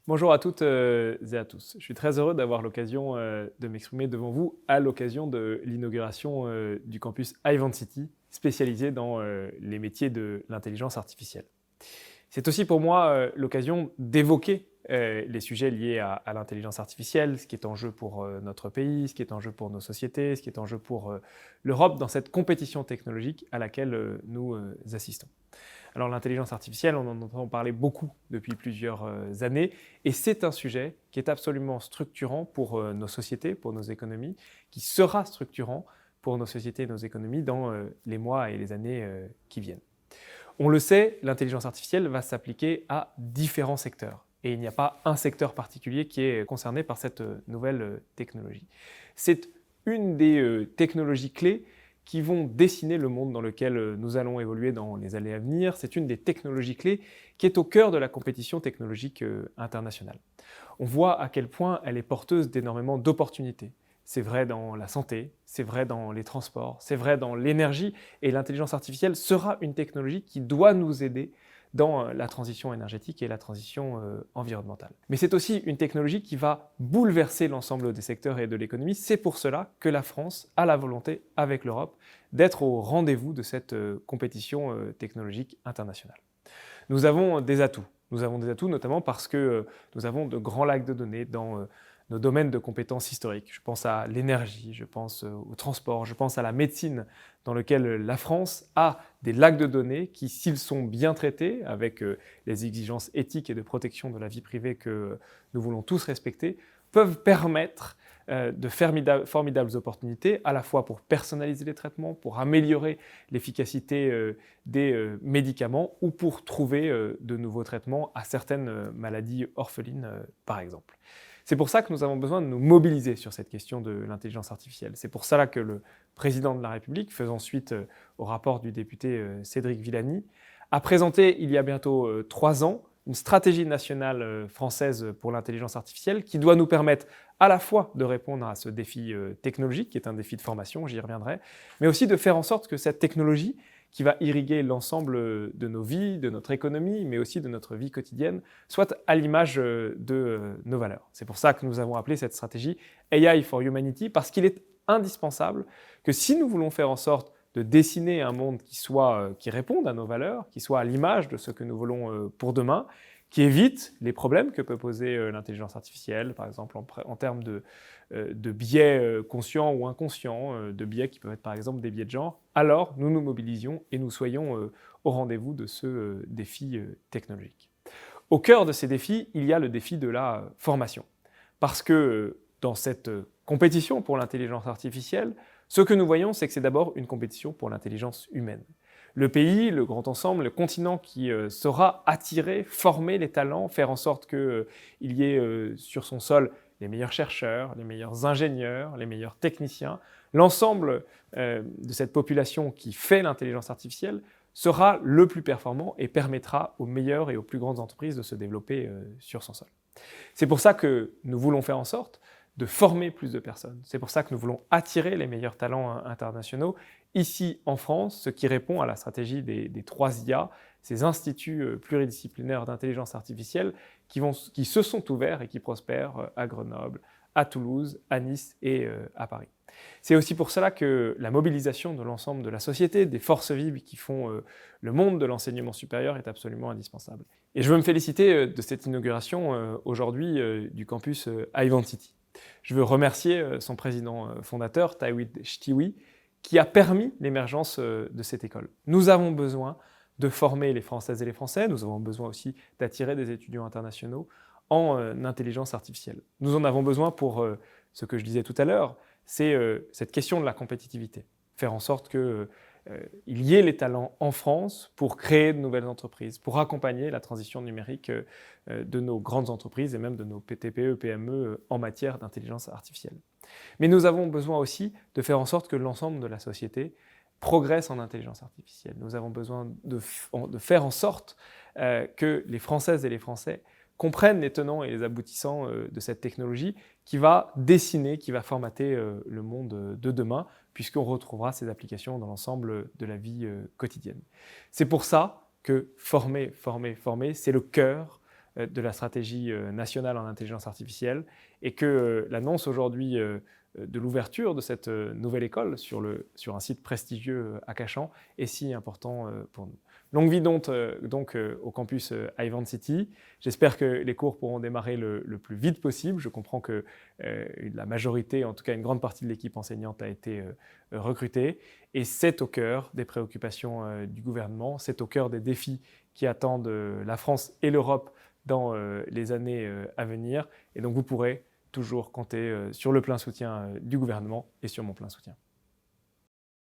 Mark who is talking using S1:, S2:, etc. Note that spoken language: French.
S1: Bonjour à toutes et à tous. Je suis très heureux d'avoir l'occasion de m'exprimer devant vous à l'occasion de l'inauguration du campus Ivan City, spécialisé dans les métiers de l'intelligence artificielle. C'est aussi pour moi l'occasion d'évoquer les sujets liés à l'intelligence artificielle, ce qui est en jeu pour notre pays, ce qui est en jeu pour nos sociétés, ce qui est en jeu pour l'Europe dans cette compétition technologique à laquelle nous assistons. Alors l'intelligence artificielle, on en entend parler beaucoup depuis plusieurs années, et c'est un sujet qui est absolument structurant pour nos sociétés, pour nos économies, qui sera structurant pour nos sociétés et nos économies dans les mois et les années qui viennent. On le sait, l'intelligence artificielle va s'appliquer à différents secteurs, et il n'y a pas un secteur particulier qui est concerné par cette nouvelle technologie. C'est une des technologies clés qui vont dessiner le monde dans lequel nous allons évoluer dans les années à venir. C'est une des technologies clés qui est au cœur de la compétition technologique internationale. On voit à quel point elle est porteuse d'énormément d'opportunités. C'est vrai dans la santé, c'est vrai dans les transports, c'est vrai dans l'énergie, et l'intelligence artificielle sera une technologie qui doit nous aider dans la transition énergétique et la transition environnementale. Mais c'est aussi une technologie qui va bouleverser l'ensemble des secteurs et de l'économie. C'est pour cela que la France a la volonté, avec l'Europe, d'être au rendez-vous de cette compétition technologique internationale. Nous avons des atouts. Nous avons des atouts notamment parce que nous avons de grands lacs de données dans nos domaines de compétences historiques. Je pense à l'énergie, je pense au transport, je pense à la médecine, dans lequel la France a des lacs de données qui, s'ils sont bien traités, avec les exigences éthiques et de protection de la vie privée que nous voulons tous respecter, peuvent permettre de formidables opportunités, à la fois pour personnaliser les traitements, pour améliorer l'efficacité des médicaments ou pour trouver de nouveaux traitements à certaines maladies orphelines, par exemple. C'est pour ça que nous avons besoin de nous mobiliser sur cette question de l'intelligence artificielle. C'est pour cela que le président de la République, faisant suite au rapport du député Cédric Villani, a présenté il y a bientôt 3 ans une stratégie nationale française pour l'intelligence artificielle qui doit nous permettre à la fois de répondre à ce défi technologique, qui est un défi de formation, j'y reviendrai, mais aussi de faire en sorte que cette technologie qui va irriguer l'ensemble de nos vies, de notre économie, mais aussi de notre vie quotidienne, soit à l'image de nos valeurs. C'est pour ça que nous avons appelé cette stratégie AI for Humanity, parce qu'il est indispensable que si nous voulons faire en sorte de dessiner un monde qui réponde à nos valeurs, qui soit à l'image de ce que nous voulons pour demain, qui évite les problèmes que peut poser l'intelligence artificielle, par exemple en termes de biais conscients ou inconscients, de biais qui peuvent être par exemple des biais de genre, alors nous nous mobilisions et nous soyons au rendez-vous de ce défi technologique. Au cœur de ces défis, il y a le défi de la formation. Parce que dans cette compétition pour l'intelligence artificielle, ce que nous voyons, c'est que c'est d'abord une compétition pour l'intelligence humaine. Le pays, le grand ensemble, le continent qui saura attirer, former les talents, faire en sorte qu'il y ait sur son sol les meilleurs chercheurs, les meilleurs ingénieurs, les meilleurs techniciens, l'ensemble de cette population qui fait l'intelligence artificielle sera le plus performant et permettra aux meilleures et aux plus grandes entreprises de se développer sur son sol. C'est pour ça que nous voulons faire en sorte de former plus de personnes. C'est pour ça que nous voulons attirer les meilleurs talents internationaux ici en France, ce qui répond à la stratégie des 3 IA, ces instituts pluridisciplinaires d'intelligence artificielle qui se sont ouverts et qui prospèrent à Grenoble, à Toulouse, à Nice et à Paris. C'est aussi pour cela que la mobilisation de l'ensemble de la société, des forces vives qui font le monde de l'enseignement supérieur est absolument indispensable. Et je veux me féliciter de cette inauguration aujourd'hui du campus Ivan City. Je veux remercier son président fondateur, Tawhid Chtiwi, qui a permis l'émergence de cette école. Nous avons besoin de former les Françaises et les Français, nous avons besoin aussi d'attirer des étudiants internationaux en intelligence artificielle. Nous en avons besoin pour ce que je disais tout à l'heure, c'est cette question de la compétitivité. Faire en sorte qu'il y ait les talents en France pour créer de nouvelles entreprises, pour accompagner la transition numérique de nos grandes entreprises et même de nos TPE, PME en matière d'intelligence artificielle. Mais nous avons besoin aussi de faire en sorte que l'ensemble de la société progresse en intelligence artificielle. Nous avons besoin de faire en sorte que les Françaises et les Français comprennent les tenants et les aboutissants de cette technologie qui va dessiner, qui va formater le monde de demain, puisqu'on retrouvera ces applications dans l'ensemble de la vie quotidienne. C'est pour ça que former, c'est le cœur de la stratégie nationale en intelligence artificielle et que l'annonce aujourd'hui de l'ouverture de cette nouvelle école sur un site prestigieux à Cachan est si important pour nous. Longue vie donc au campus Ivan City. J'espère que les cours pourront démarrer le plus vite possible. Je comprends que la majorité, en tout cas une grande partie de l'équipe enseignante a été recrutée. Et c'est au cœur des préoccupations du gouvernement, c'est au cœur des défis qui attendent la France et l'Europe dans les années à venir. Et donc vous pourrez toujours compter sur le plein soutien du gouvernement et sur mon plein soutien.